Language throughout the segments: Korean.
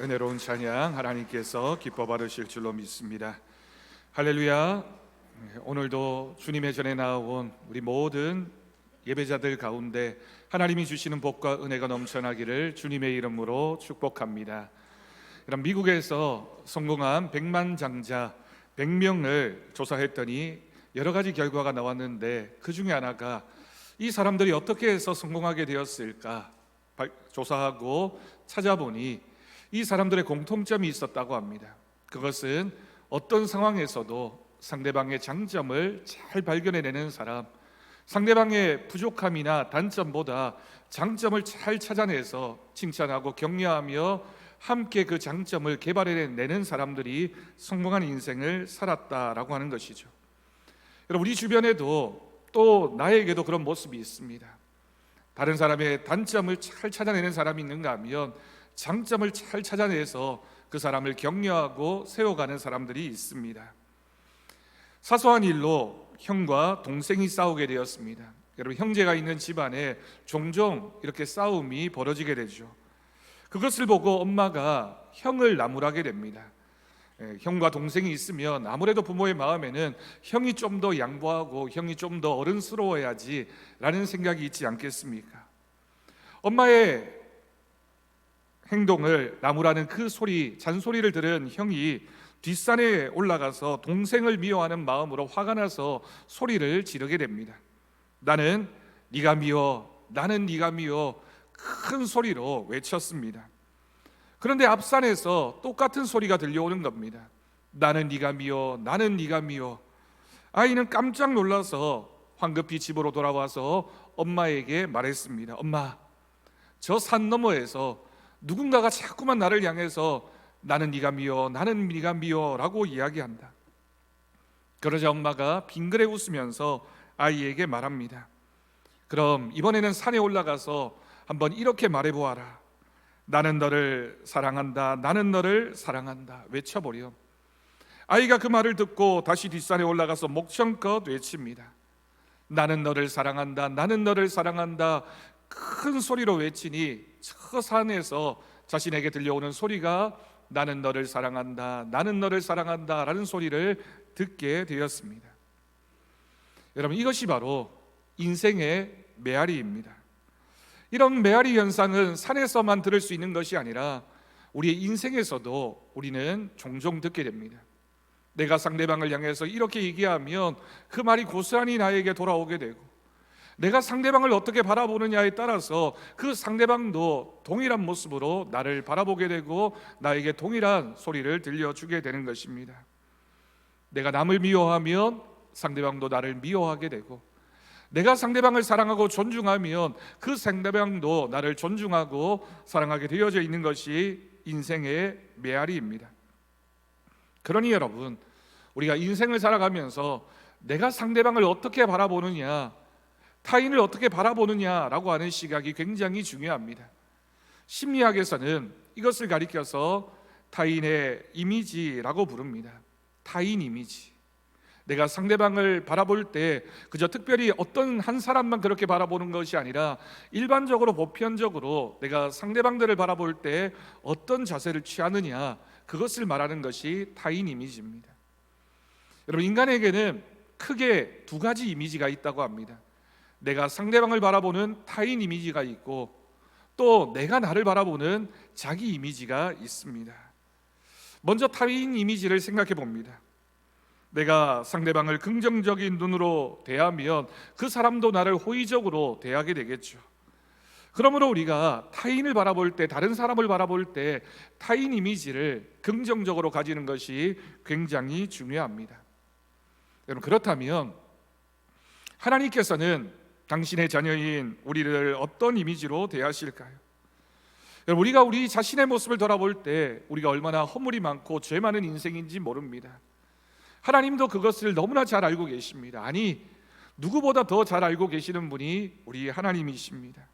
은혜로운 찬양 하나님께서 기뻐 받으실 줄로 믿습니다. 할렐루야. 오늘도 주님의 전에 나온 우리 모든 예배자들 가운데 하나님이 주시는 복과 은혜가 넘쳐나기를 주님의 이름으로 축복합니다. 그럼 미국에서 성공한 백만장자 100명을 조사했더니 여러 가지 결과가 나왔는데 그 중에 하나가 이 사람들이 어떻게 해서 성공하게 되었을까 조사하고 찾아보니 이 사람들의 공통점이 있었다고 합니다. 그것은 어떤 상황에서도 상대방의 장점을 잘 발견해내는 사람, 상대방의 부족함이나 단점보다 장점을 잘 찾아내서 칭찬하고 격려하며 함께 그 장점을 개발해내는 사람들이 성공한 인생을 살았다라고 하는 것이죠. 여러분, 우리 주변에도 또 나에게도 그런 모습이 있습니다. 다른 사람의 단점을 잘 찾아내는 사람이 있는가 하면 장점을 잘 찾아내서 그 사람을 격려하고 세워가는 사람들이 있습니다. 사소한 일로 형과 동생이 싸우게 되었습니다. 여러분, 형제가 있는 집안에 종종 이렇게 싸움이 벌어지게 되죠. 그것을 보고 엄마가 형을 나무라게 됩니다. 형과 동생이 있으면 아무래도 부모의 마음에는 형이 좀 더 양보하고 형이 좀 더 어른스러워야지 라는 생각이 있지 않겠습니까? 엄마의 행동을 나무라는 그 소리, 잔소리를 들은 형이 뒷산에 올라가서 동생을 미워하는 마음으로 화가 나서 소리를 지르게 됩니다. 나는 네가 미워, 나는 네가 미워, 큰 소리로 외쳤습니다. 그런데 앞산에서 똑같은 소리가 들려오는 겁니다. 나는 네가 미워, 나는 네가 미워. 아이는 깜짝 놀라서 황급히 집으로 돌아와서 엄마에게 말했습니다. 엄마, 저 산 너머에서 누군가가 자꾸만 나를 향해서 나는 네가 미워, 나는 네가 미워 라고 이야기한다. 그러자 엄마가 빙그레 웃으면서 아이에게 말합니다. 그럼 이번에는 산에 올라가서 한번 이렇게 말해보아라. 나는 너를 사랑한다, 나는 너를 사랑한다 외쳐보렴. 아이가 그 말을 듣고 다시 뒷산에 올라가서 목청껏 외칩니다. 나는 너를 사랑한다, 나는 너를 사랑한다 큰 소리로 외치니 저 산에서 자신에게 들려오는 소리가 나는 너를 사랑한다, 나는 너를 사랑한다 라는 소리를 듣게 되었습니다. 여러분, 이것이 바로 인생의 메아리입니다. 이런 메아리 현상은 산에서만 들을 수 있는 것이 아니라 우리의 인생에서도 우리는 종종 듣게 됩니다. 내가 상대방을 향해서 이렇게 얘기하면 그 말이 고스란히 나에게 돌아오게 되고, 내가 상대방을 어떻게 바라보느냐에 따라서 그 상대방도 동일한 모습으로 나를 바라보게 되고 나에게 동일한 소리를 들려주게 되는 것입니다. 내가 남을 미워하면 상대방도 나를 미워하게 되고, 내가 상대방을 사랑하고 존중하면 그 상대방도 나를 존중하고 사랑하게 되어져 있는 것이 인생의 메아리입니다. 그러니 여러분, 우리가 인생을 살아가면서 내가 상대방을 어떻게 바라보느냐, 타인을 어떻게 바라보느냐라고 하는 시각이 굉장히 중요합니다. 심리학에서는 이것을 가리켜서 타인의 이미지라고 부릅니다. 타인 이미지. 내가 상대방을 바라볼 때 그저 특별히 어떤 한 사람만 그렇게 바라보는 것이 아니라 일반적으로 보편적으로 내가 상대방들을 바라볼 때 어떤 자세를 취하느냐, 그것을 말하는 것이 타인 이미지입니다. 여러분, 인간에게는 크게 두 가지 이미지가 있다고 합니다. 내가 상대방을 바라보는 타인 이미지가 있고, 또 내가 나를 바라보는 자기 이미지가 있습니다. 먼저 타인 이미지를 생각해 봅니다. 내가 상대방을 긍정적인 눈으로 대하면 그 사람도 나를 호의적으로 대하게 되겠죠. 그러므로 우리가 타인을 바라볼 때, 다른 사람을 바라볼 때 타인 이미지를 긍정적으로 가지는 것이 굉장히 중요합니다. 여러분, 그렇다면 하나님께서는 당신의 자녀인 우리를 어떤 이미지로 대하실까요? 여러분, 우리가 우리 자신의 모습을 돌아볼 때 우리가 얼마나 허물이 많고 죄 많은 인생인지 모릅니다. 하나님도 그것을 너무나 잘 알고 계십니다. 아니, 누구보다 더 잘 알고 계시는 분이 우리 하나님이십니다.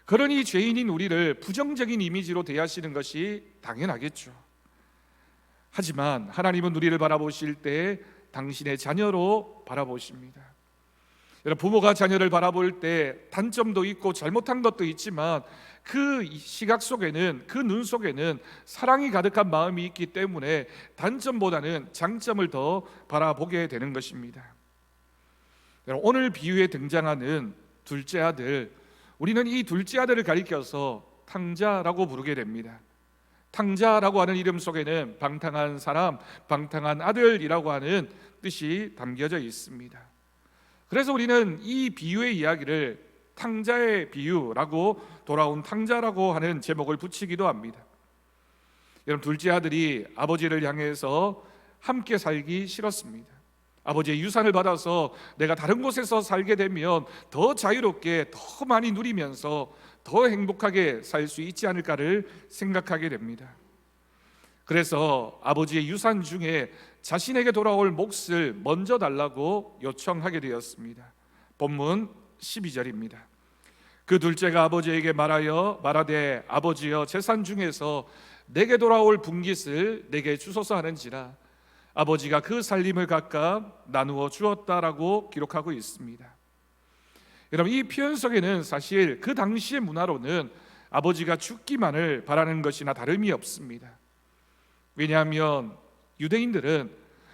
그러니 죄인인 우리를 부정적인 이미지로 대하시는 것이 당연하겠죠. 하지만 하나님은 우리를 바라보실 때 당신의 자녀로 바라보십니다. 여러분, 부모가 자녀를 바라볼 때 단점도 있고 잘못한 것도 있지만 그 시각 속에는, 그 눈 속에는 사랑이 가득한 마음이 있기 때문에 단점보다는 장점을 더 바라보게 되는 것입니다. 여러분, 오늘 비유에 등장하는 둘째 아들, 우리는 이 둘째 아들을 가리켜서 탕자라고 부르게 됩니다. 탕자라고 하는 이름 속에는 방탕한 사람, 방탕한 아들이라고 하는 뜻이 담겨져 있습니다. 그래서 우리는 이 비유의 이야기를 탕자의 비유라고, 돌아온 탕자라고 하는 제목을 붙이기도 합니다. 여러분, 둘째 아들이 아버지를 향해서 함께 살기 싫었습니다. 아버지의 유산을 받아서 내가 다른 곳에서 살게 되면 더 자유롭게, 더 많이 누리면서 더 행복하게 살 수 있지 않을까를 생각하게 됩니다. 그래서 아버지의 유산 중에 자신에게 돌아올 몫을 먼저 달라고 요청하게 되었습니다. 본문 12절입니다. 그 둘째가 아버지에게 말하되 아버지여, 재산 중에서 내게 돌아올 분깃을 내게 주소서 하는지라 아버지가 그 살림을 각각 나누어 주었다라고 기록하고 있습니다. 여러분, 이 표현 속에는 사실 그 당시의 문화로는 아버지가 죽기만을 바라는 것이나 다름이 없습니다. 왜냐하면 유대인들은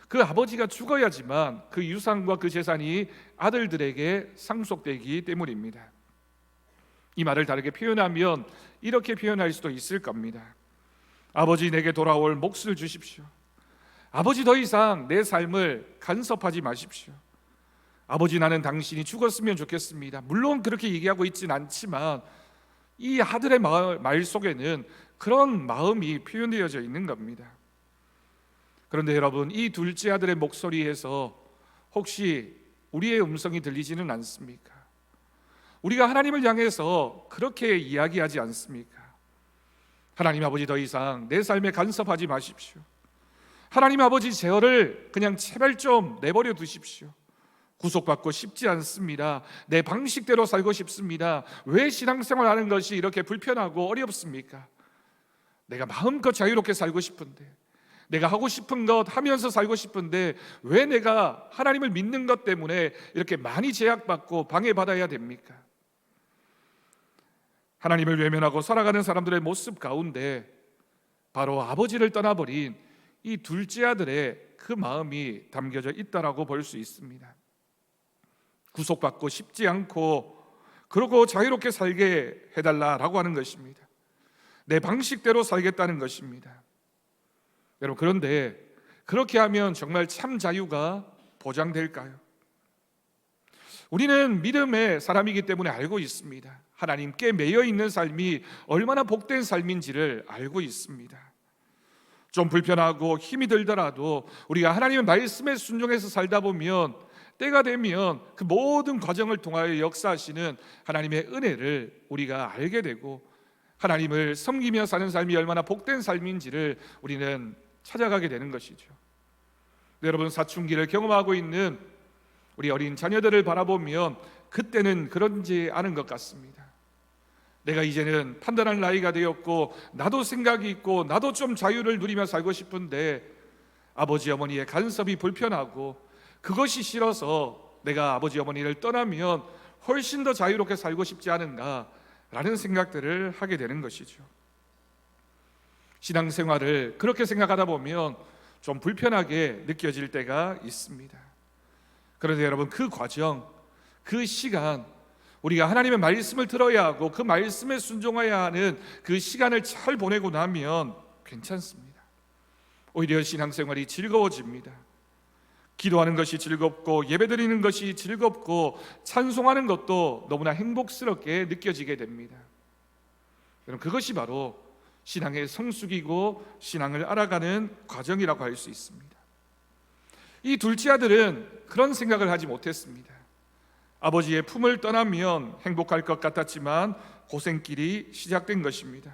그 아버지가 죽어야지만 그 유산과 그 재산이 아들들에게 상속되기 때문입니다. 이 말을 다르게 표현하면 이렇게 표현할 수도 있을 겁니다. 아버지, 내게 돌아올 몫을 주십시오. 아버지, 더 이상 내 삶을 간섭하지 마십시오. 아버지, 나는 당신이 죽었으면 좋겠습니다. 물론 그렇게 얘기하고 있진 않지만 이 아들의 말 속에는 그런 마음이 표현되어져 있는 겁니다. 그런데 여러분, 이 둘째 아들의 목소리에서 혹시 우리의 음성이 들리지는 않습니까? 우리가 하나님을 향해서 그렇게 이야기하지 않습니까? 하나님 아버지, 더 이상 내 삶에 간섭하지 마십시오. 하나님 아버지, 제어를 그냥 제발 좀 내버려 두십시오. 구속받고 싶지 않습니다. 내 방식대로 살고 싶습니다. 왜 신앙생활 하는 것이 이렇게 불편하고 어렵습니까? 내가 마음껏 자유롭게 살고 싶은데, 내가 하고 싶은 것 하면서 살고 싶은데 왜 내가 하나님을 믿는 것 때문에 이렇게 많이 제약받고 방해받아야 됩니까? 하나님을 외면하고 살아가는 사람들의 모습 가운데 바로 아버지를 떠나버린 이 둘째 아들의 그 마음이 담겨져 있다라고 볼 수 있습니다. 구속받고 싶지 않고 그러고 자유롭게 살게 해달라라고 하는 것입니다. 내 방식대로 살겠다는 것입니다. 여러분, 그런데 그렇게 하면 정말 참 자유가 보장될까요? 우리는 믿음의 사람이기 때문에 알고 있습니다. 하나님께 매여 있는 삶이 얼마나 복된 삶인지를 알고 있습니다. 좀 불편하고 힘이 들더라도 우리가 하나님의 말씀에 순종해서 살다 보면 때가 되면 그 모든 과정을 통하여 역사하시는 하나님의 은혜를 우리가 알게 되고 하나님을 섬기며 사는 삶이 얼마나 복된 삶인지를 우리는 찾아가게 되는 것이죠. 여러분, 사춘기를 경험하고 있는 우리 어린 자녀들을 바라보면 그때는 그런지 않은 것 같습니다. 내가 이제는 판단할 나이가 되었고 나도 생각이 있고 나도 좀 자유를 누리며 살고 싶은데 아버지 어머니의 간섭이 불편하고 그것이 싫어서 내가 아버지 어머니를 떠나면 훨씬 더 자유롭게 살고 싶지 않은가라는 생각들을 하게 되는 것이죠. 신앙생활을 그렇게 생각하다 보면 좀 불편하게 느껴질 때가 있습니다. 그런데 여러분, 그 과정, 그 시간, 우리가 하나님의 말씀을 들어야 하고 그 말씀에 순종해야 하는 그 시간을 잘 보내고 나면 괜찮습니다. 오히려 신앙생활이 즐거워집니다. 기도하는 것이 즐겁고 예배드리는 것이 즐겁고 찬송하는 것도 너무나 행복스럽게 느껴지게 됩니다. 여러분, 그것이 바로 신앙의 성숙이고 신앙을 알아가는 과정이라고 할 수 있습니다. 이 둘째 아들은 그런 생각을 하지 못했습니다. 아버지의 품을 떠나면 행복할 것 같았지만 고생길이 시작된 것입니다.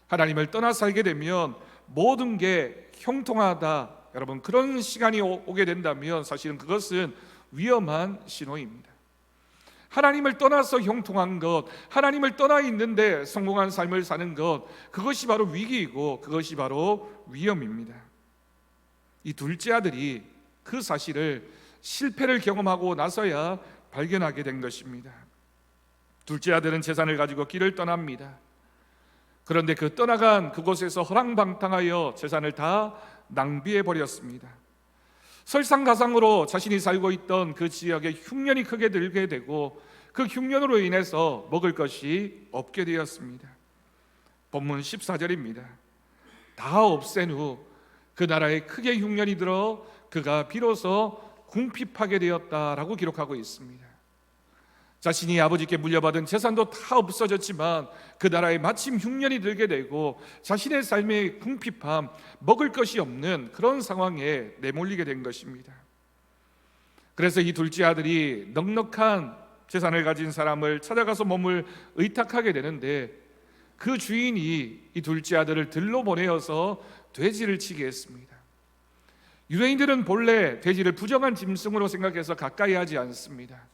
하나님을 떠나 살게 되면 모든 게 형통하다, 여러분, 그런 시간이 오게 된다면 사실은 그것은 위험한 신호입니다. 하나님을 떠나서 형통한 것, 하나님을 떠나 있는데 성공한 삶을 사는 것, 그것이 바로 위기이고 그것이 바로 위험입니다. 이 둘째 아들이 그 사실을 실패를 경험하고 나서야 발견하게 된 것입니다. 둘째 아들은 재산을 가지고 길을 떠납니다. 그런데 그 떠나간 그곳에서 허랑방탕하여 재산을 다 낭비해 버렸습니다. 설상가상으로 자신이 살고 있던 그 지역에 흉년이 크게 들게 되고 그 흉년으로 인해서 먹을 것이 없게 되었습니다. 본문 14절입니다. 다 없앤 후 그 나라에 크게 흉년이 들어 그가 비로소 궁핍하게 되었다라고 기록하고 있습니다. 자신이 아버지께 물려받은 재산도 다 없어졌지만 그 나라에 마침 흉년이 들게 되고 자신의 삶의 궁핍함, 먹을 것이 없는 그런 상황에 내몰리게 된 것입니다. 그래서 이 둘째 아들이 넉넉한 재산을 가진 사람을 찾아가서 몸을 의탁하게 되는데 그 주인이 이 둘째 아들을 들로 보내어서 돼지를 치게 했습니다. 유대인들은 본래 돼지를 부정한 짐승으로 생각해서 가까이 하지 않습니다.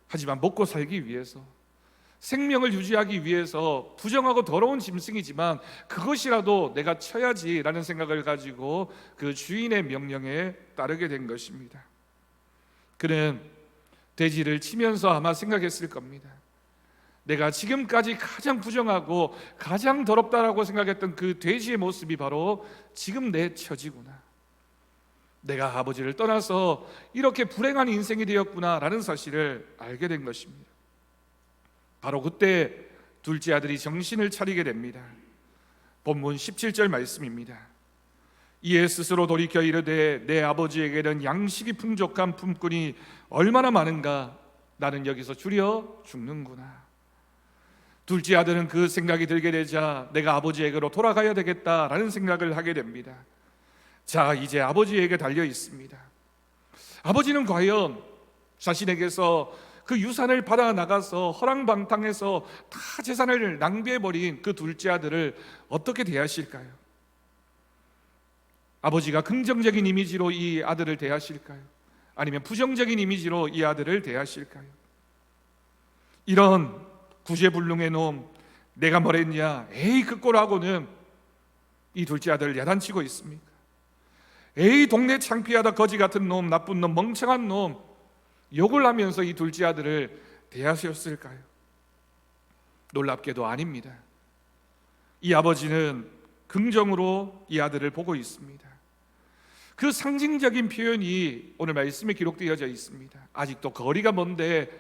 하지만 먹고 살기 위해서, 생명을 유지하기 위해서 부정하고 더러운 짐승이지만 그것이라도 내가 쳐야지라는 생각을 가지고 그 주인의 명령에 따르게 된 것입니다. 그는 돼지를 치면서 아마 생각했을 겁니다. 내가 지금까지 가장 부정하고 가장 더럽다라고 생각했던 그 돼지의 모습이 바로 지금 내 처지구나. 내가 아버지를 떠나서 이렇게 불행한 인생이 되었구나라는 사실을 알게 된 것입니다. 바로 그때 둘째 아들이 정신을 차리게 됩니다. 본문 17절 말씀입니다. 이에 스스로 돌이켜 이르되 내 아버지에게는 양식이 풍족한 품꾼이 얼마나 많은가. 나는 여기서 줄여 죽는구나. 둘째 아들은 그 생각이 들게 되자 내가 아버지에게로 돌아가야 되겠다라는 생각을 하게 됩니다. 자, 이제 아버지에게 달려 있습니다. 아버지는 과연 자신에게서 그 유산을 받아 나가서 허랑방탕해서 다 재산을 낭비해버린 그 둘째 아들을 어떻게 대하실까요? 아버지가 긍정적인 이미지로 이 아들을 대하실까요? 아니면 부정적인 이미지로 이 아들을 대하실까요? 이런 구제불능의 놈, 내가 뭐랬냐, 에이 그 꼴하고는 이 둘째 아들을 야단치고 있습니까? 에이 동네 창피하다 거지 같은 놈, 나쁜 놈, 멍청한 놈, 욕을 하면서 이 둘째 아들을 대하셨을까요? 놀랍게도 아닙니다. 이 아버지는 긍정으로 이 아들을 보고 있습니다. 그 상징적인 표현이 오늘 말씀에 기록되어져 있습니다. 아직도 거리가 먼데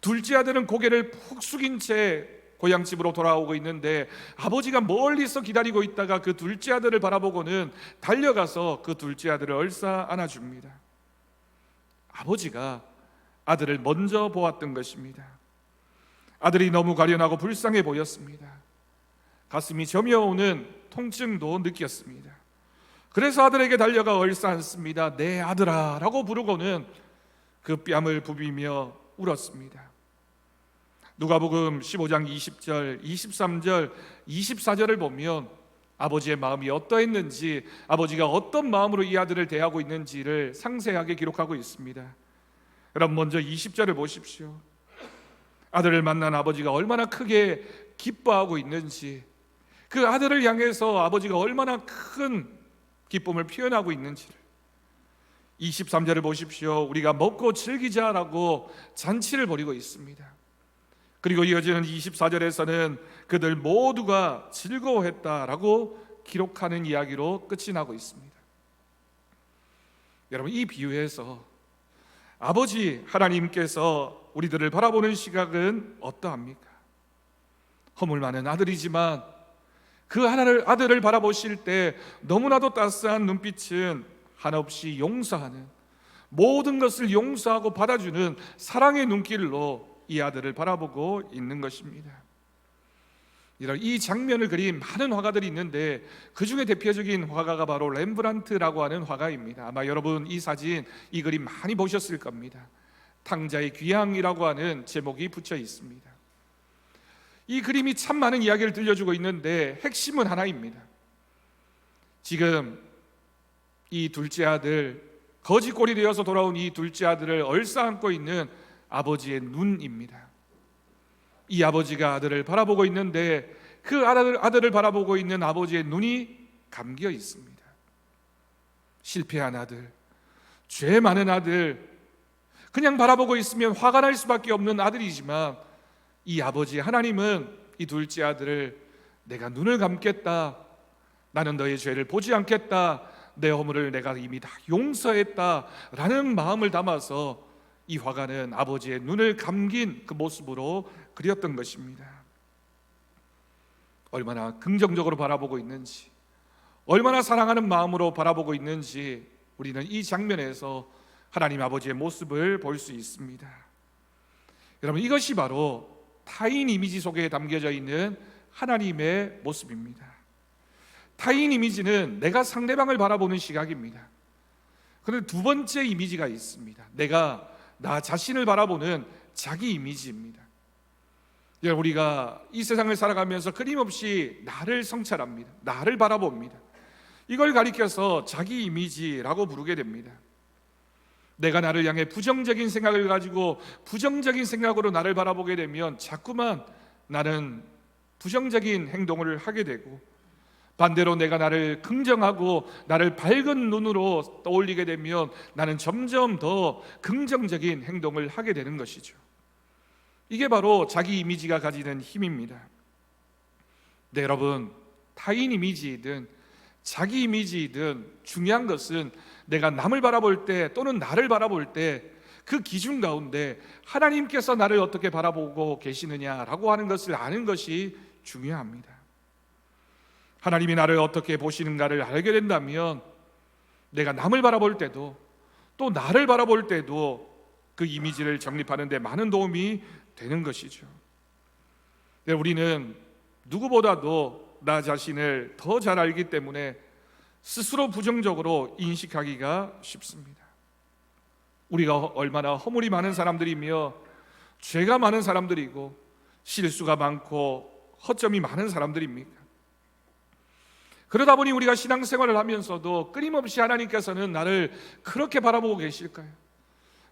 둘째 아들은 고개를 푹 숙인 채 고향집으로 돌아오고 있는데 아버지가 멀리서 기다리고 있다가 그 둘째 아들을 바라보고는 달려가서 그 둘째 아들을 얼싸 안아줍니다. 아버지가 아들을 먼저 보았던 것입니다. 아들이 너무 가련하고 불쌍해 보였습니다. 가슴이 저며오는 통증도 느꼈습니다. 그래서 아들에게 달려가 얼싸 안습니다. 내 아들아 라고 부르고는 그 뺨을 부비며 울었습니다. 누가복음 15장 20절, 23절, 24절을 보면 아버지의 마음이 어떠했는지, 아버지가 어떤 마음으로 이 아들을 대하고 있는지를 상세하게 기록하고 있습니다. 여러분, 먼저 20절을 보십시오. 아들을 만난 아버지가 얼마나 크게 기뻐하고 있는지, 그 아들을 향해서 아버지가 얼마나 큰 기쁨을 표현하고 있는지를. 23절을 보십시오. 우리가 먹고 즐기자라고 잔치를 벌이고 있습니다. 그리고 이어지는 24절에서는 그들 모두가 즐거워했다라고 기록하는 이야기로 끝이 나고 있습니다. 여러분, 이 비유에서 아버지 하나님께서 우리들을 바라보는 시각은 어떠합니까? 허물 많은 아들이지만 그 아들을 바라보실 때 너무나도 따스한 눈빛은 한없이 용서하는, 모든 것을 용서하고 받아주는 사랑의 눈길로 이 아들을 바라보고 있는 것입니다. 이런 이 장면을 그린 많은 화가들이 있는데 그 중에 대표적인 화가가 바로 렘브란트라고 하는 화가입니다. 아마 여러분 이 사진, 이 그림 많이 보셨을 겁니다. 탕자의 귀향이라고 하는 제목이 붙여 있습니다. 이 그림이 참 많은 이야기를 들려주고 있는데 핵심은 하나입니다. 지금 이 둘째 아들, 거지꼴이 되어서 돌아온 이 둘째 아들을 얼싸안고 있는 아버지의 눈입니다. 이 아버지가 아들을 바라보고 있는데 그 아들을 바라보고 있는 아버지의 눈이 감겨 있습니다. 실패한 아들, 죄 많은 아들, 그냥 바라보고 있으면 화가 날 수밖에 없는 아들이지만 이 아버지 하나님은 이 둘째 아들을 내가 눈을 감겠다, 나는 너의 죄를 보지 않겠다, 내 허물을 내가 이미 다 용서했다 라는 마음을 담아서 이 화가는 아버지의 눈을 감긴 그 모습으로 그렸던 것입니다. 얼마나 긍정적으로 바라보고 있는지, 얼마나 사랑하는 마음으로 바라보고 있는지 우리는 이 장면에서 하나님 아버지의 모습을 볼 수 있습니다. 여러분, 이것이 바로 타인 이미지 속에 담겨져 있는 하나님의 모습입니다. 타인 이미지는 내가 상대방을 바라보는 시각입니다. 그런데 두 번째 이미지가 있습니다. 내가 나 자신을 바라보는 자기 이미지입니다. 우리가 이 세상을 살아가면서 끊임없이 나를 성찰합니다. 나를 바라봅니다. 이걸 가리켜서 자기 이미지라고 부르게 됩니다. 내가 나를 향해 부정적인 생각을 가지고 부정적인 생각으로 나를 바라보게 되면 자꾸만 나는 부정적인 행동을 하게 되고, 반대로 내가 나를 긍정하고 나를 밝은 눈으로 떠올리게 되면 나는 점점 더 긍정적인 행동을 하게 되는 것이죠. 이게 바로 자기 이미지가 가지는 힘입니다. 네, 여러분, 타인 이미지이든 자기 이미지이든 중요한 것은 내가 남을 바라볼 때 또는 나를 바라볼 때 그 기준 가운데 하나님께서 나를 어떻게 바라보고 계시느냐라고 하는 것을 아는 것이 중요합니다. 하나님이 나를 어떻게 보시는가를 알게 된다면 내가 남을 바라볼 때도 또 나를 바라볼 때도 그 이미지를 정립하는 데 많은 도움이 되는 것이죠. 우리는 누구보다도 나 자신을 더 잘 알기 때문에 스스로 부정적으로 인식하기가 쉽습니다. 우리가 얼마나 허물이 많은 사람들이며 죄가 많은 사람들이고 실수가 많고 허점이 많은 사람들입니까? 그러다 보니 우리가 신앙생활을 하면서도 끊임없이 하나님께서는 나를 그렇게 바라보고 계실까요?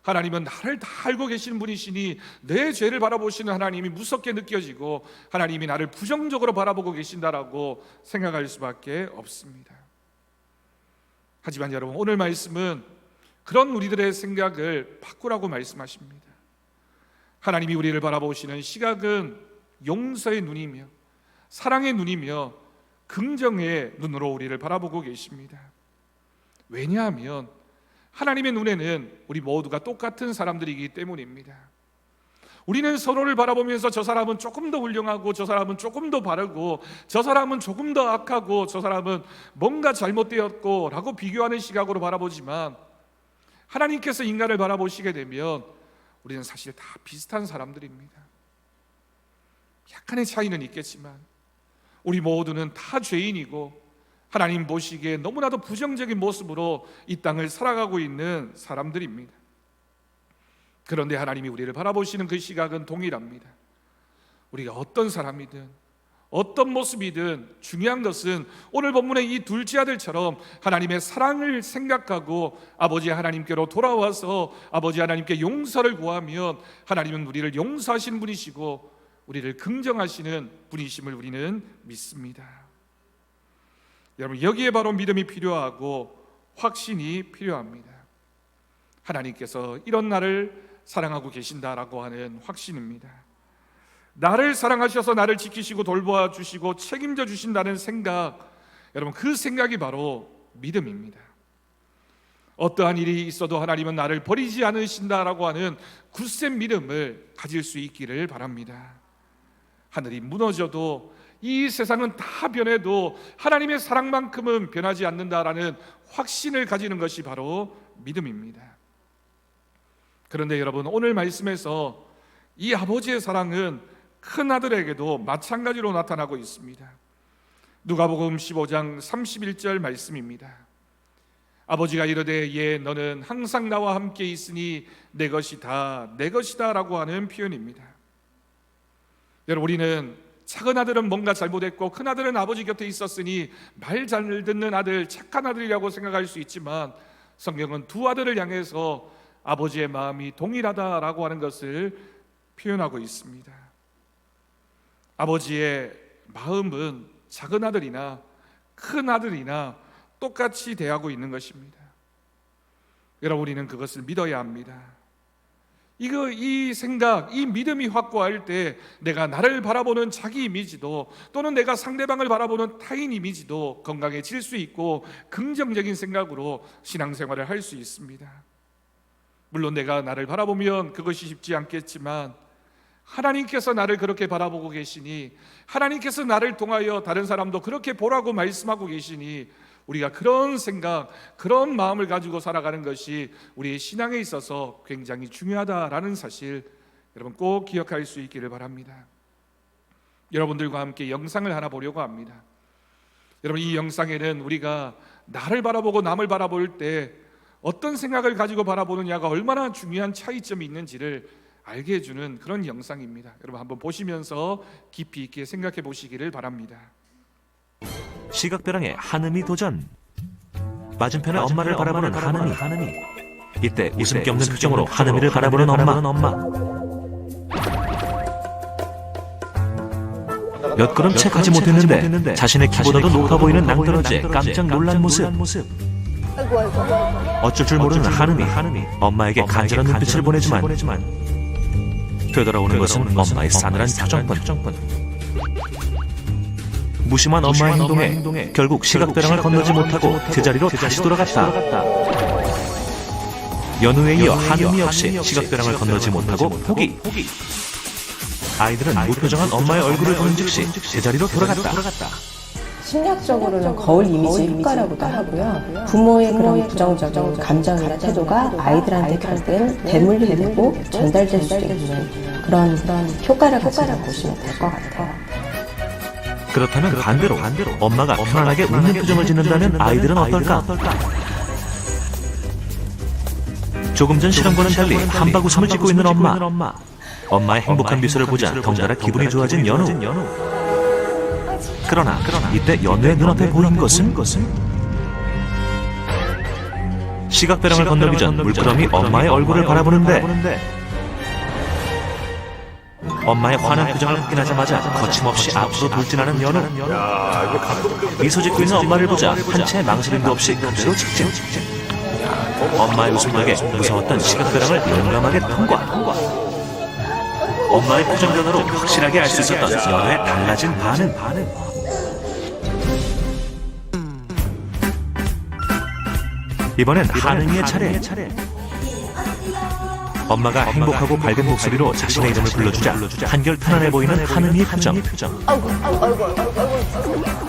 하나님은 나를 다 알고 계시는 분이시니 내 죄를 바라보시는 하나님이 무섭게 느껴지고 하나님이 나를 부정적으로 바라보고 계신다라고 생각할 수밖에 없습니다. 하지만 여러분, 오늘 말씀은 그런 우리들의 생각을 바꾸라고 말씀하십니다. 하나님이 우리를 바라보시는 시각은 용서의 눈이며 사랑의 눈이며 긍정의 눈으로 우리를 바라보고 계십니다. 왜냐하면 하나님의 눈에는 우리 모두가 똑같은 사람들이기 때문입니다. 우리는 서로를 바라보면서 저 사람은 조금 더 훌륭하고 저 사람은 조금 더 바르고 저 사람은 조금 더 악하고 저 사람은 뭔가 잘못되었고 라고 비교하는 시각으로 바라보지만, 하나님께서 인간을 바라보시게 되면 우리는 사실 다 비슷한 사람들입니다. 약간의 차이는 있겠지만 우리 모두는 다 죄인이고 하나님 보시기에 너무나도 부정적인 모습으로 이 땅을 살아가고 있는 사람들입니다. 그런데 하나님이 우리를 바라보시는 그 시각은 동일합니다. 우리가 어떤 사람이든 어떤 모습이든 중요한 것은 오늘 본문의 이 둘째 아들처럼 하나님의 사랑을 생각하고 아버지 하나님께로 돌아와서 아버지 하나님께 용서를 구하면 하나님은 우리를 용서하시는 분이시고 우리를 긍정하시는 분이심을 우리는 믿습니다. 여러분, 여기에 바로 믿음이 필요하고 확신이 필요합니다. 하나님께서 이런 나를 사랑하고 계신다라고 하는 확신입니다. 나를 사랑하셔서 나를 지키시고 돌보아 주시고 책임져 주신다는 생각, 여러분, 그 생각이 바로 믿음입니다. 어떠한 일이 있어도 하나님은 나를 버리지 않으신다라고 하는 굳센 믿음을 가질 수 있기를 바랍니다. 하늘이 무너져도 이 세상은 다 변해도 하나님의 사랑만큼은 변하지 않는다라는 확신을 가지는 것이 바로 믿음입니다. 그런데 여러분, 오늘 말씀에서 이 아버지의 사랑은 큰 아들에게도 마찬가지로 나타나고 있습니다. 누가복음 15장 31절 말씀입니다. 아버지가 이르되 예 너는 항상 나와 함께 있으니 내 것이 다 내 것이다 라고 하는 표현입니다. 여러분, 우리는 작은 아들은 뭔가 잘못했고 큰 아들은 아버지 곁에 있었으니 말 잘 듣는 아들, 착한 아들이라고 생각할 수 있지만 성경은 두 아들을 향해서 아버지의 마음이 동일하다라고 하는 것을 표현하고 있습니다. 아버지의 마음은 작은 아들이나 큰 아들이나 똑같이 대하고 있는 것입니다. 여러분, 우리는 그것을 믿어야 합니다. 이 생각, 이 믿음이 확고할 때 내가 나를 바라보는 자기 이미지도 또는 내가 상대방을 바라보는 타인 이미지도 건강해질 수 있고 긍정적인 생각으로 신앙생활을 할 수 있습니다. 물론 내가 나를 바라보면 그것이 쉽지 않겠지만 하나님께서 나를 그렇게 바라보고 계시니, 하나님께서 나를 통하여 다른 사람도 그렇게 보라고 말씀하고 계시니 우리가 그런 생각, 그런 마음을 가지고 살아가는 것이 우리의 신앙에 있어서 굉장히 중요하다라는 사실 여러분 꼭 기억할 수 있기를 바랍니다. 여러분들과 함께 영상을 하나 보려고 합니다. 여러분, 이 영상에는 우리가 나를 바라보고 남을 바라볼 때 어떤 생각을 가지고 바라보느냐가 얼마나 중요한 차이점이 있는지를 알게 해주는 그런 영상입니다. 여러분 한번 보시면서 깊이 있게 생각해 보시기를 바랍니다. 시각벼랑의 한음이 도전. 맞은편에 엄마를 바라보는 한음이. 이때 웃음기 없는 표정으로 한음이를 바라보는 엄마. 몇 걸음 채 가지 못했는데 자신의 키보다도 높아 보이는 낭떠러지에 깜짝 놀란 모습. 어쩔 줄 모르는 한음이 엄마에게 간절한 눈빛을 보내지만 되돌아오는 것은 엄마의 싸늘한 표정뿐. 무심한 엄마의 행동에 결국 시각벼랑을 건너지 못하고 제자리로 다시 돌아갔다. 연우에 이어 한음이 역시 시각벼랑을 건너지 못하고 포기. 아이들은 무표정한 엄마의 얼굴을 보는 즉시 제자리로 돌아갔다. 심리학적으로는 거울 이미지 효과라고도 하고요. 부모의 그런 부정적인 감정이나 태도가 아이들한테 결국엔 대물림이 되고 전달될 수 있는 그런 효과를 가지고 보시면 될 것 같아요. 그렇다면 반대로 엄마가 편안하게 웃는 표정을 짓는다면 아이들은 어떨까? 조금 전 실험과는 달리 한박 웃음을 짓고 있는 엄마. 엄마의 행복한 미소를 보자 덩달아 기분이 좋아진 연우. 그러나 이때 연우의 눈앞에 보인 것은 시각벼랑을 건너기 전 물끄러미 엄마의 얼굴을 바라보는데 엄마의 환한 표정을 확인하자마자 거침없이 앞으로 돌진하는 연우. 미소 짓고 있는 엄마를 보자 한 채의 망설임도 없이 그대로 직진. 엄마의 웃음력에 무서웠던 시각벼랑을 용감하게 통과. 엄마의 표정 변화로 확실하게 알 수 있었던 연우의 달라진 반응. 이번엔 한음이의 차례. 엄마가 행복하고 밝은 목소리로 자신의 이름을 불러주자 한결 편안해 보이는 한음이의 표정.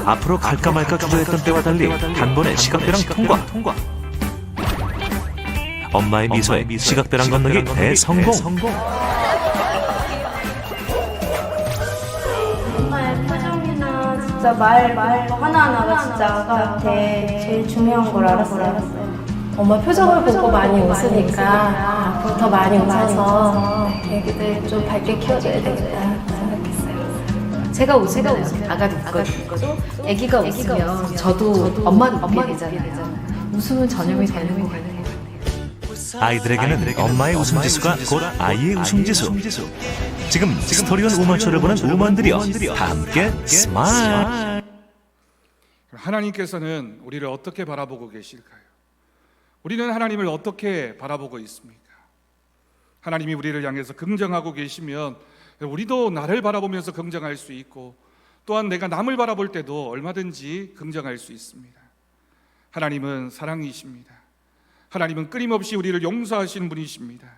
앞으로 갈까 말까 주저했던 때와 달리 단번에 시각벼랑 통과. 엄마의 미소에 시각벼랑 건너기 대성공. 엄마의 표정이나 진짜 말 하나하나가 진짜 아가한테 제일 중요한 걸 알았어요. 엄마 표정을 보고 많이 웃으니까 앞으로 더 많이 웃어서 애기들 좀 밝게 키워줘야 되겠다 생각했어요. 제가 웃으면 아가도 웃거든요. 애기가 웃으면 저도 엄마는 웃게 되잖아요. 웃음은 전염이 되는 것 같아요. 아이들에게는 엄마의 웃음지수가 곧 아이의 웃음지수. 지금 스토리온 우먼쇼를 보는 우먼들이여 다 함께 스마일. 하나님께서는 우리를 어떻게 바라보고 계실까요? 우리는 하나님을 어떻게 바라보고 있습니까? 하나님이 우리를 향해서 긍정하고 계시면 우리도 나를 바라보면서 긍정할 수 있고 또한 내가 남을 바라볼 때도 얼마든지 긍정할 수 있습니다. 하나님은 사랑이십니다. 하나님은 끊임없이 우리를 용서하시는 분이십니다.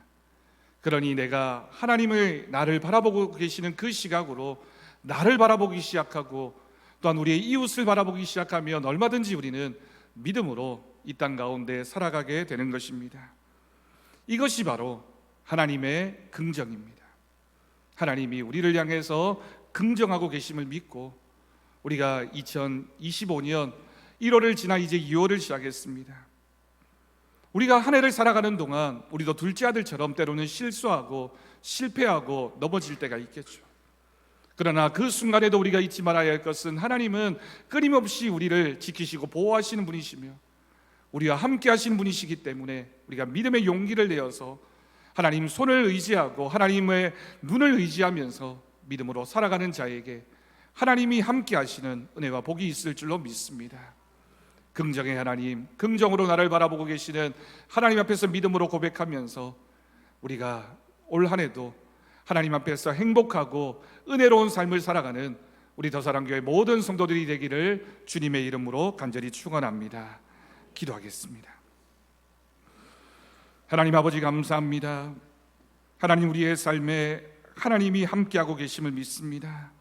그러니 내가 하나님의 나를 바라보고 계시는 그 시각으로 나를 바라보기 시작하고 또한 우리의 이웃을 바라보기 시작하면 얼마든지 우리는 믿음으로 이 땅 가운데 살아가게 되는 것입니다. 이것이 바로 하나님의 긍정입니다. 하나님이 우리를 향해서 긍정하고 계심을 믿고 우리가 2025년 1월을 지나 이제 2월을 시작했습니다. 우리가 한 해를 살아가는 동안 우리도 둘째 아들처럼 때로는 실수하고 실패하고 넘어질 때가 있겠죠. 그러나 그 순간에도 우리가 잊지 말아야 할 것은 하나님은 끊임없이 우리를 지키시고 보호하시는 분이시며 우리와 함께 하신 분이시기 때문에 우리가 믿음의 용기를 내어서 하나님 손을 의지하고 하나님의 눈을 의지하면서 믿음으로 살아가는 자에게 하나님이 함께 하시는 은혜와 복이 있을 줄로 믿습니다. 긍정의 하나님, 긍정으로 나를 바라보고 계시는 하나님 앞에서 믿음으로 고백하면서 우리가 올 한 해도 하나님 앞에서 행복하고 은혜로운 삶을 살아가는 우리 더사랑교회 모든 성도들이 되기를 주님의 이름으로 간절히 축원합니다. 기도하겠습니다. 하나님 아버지 감사합니다. 하나님, 우리의 삶에 하나님이 함께하고 계심을 믿습니다.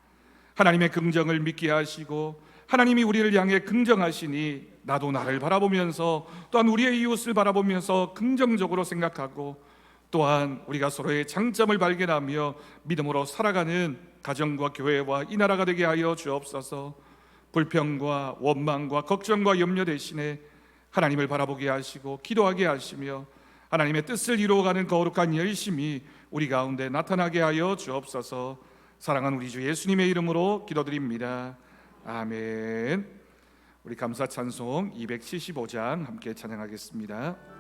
하나님의 긍정을 믿게 하시고 하나님이 우리를 향해 긍정하시니 나도 나를 바라보면서 또한 우리의 이웃을 바라보면서 긍정적으로 생각하고 또한 우리가 서로의 장점을 발견하며 믿음으로 살아가는 가정과 교회와 이 나라가 되게 하여 주옵소서. 불평과 원망과 걱정과 염려 대신에 하나님을 바라보게 하시고 기도하게 하시며 하나님의 뜻을 이루어가는 거룩한 열심이 우리 가운데 나타나게 하여 주옵소서. 사랑하는 우리 주 예수님의 이름으로 기도드립니다. 아멘. 우리 감사 찬송 275장 함께 찬양하겠습니다.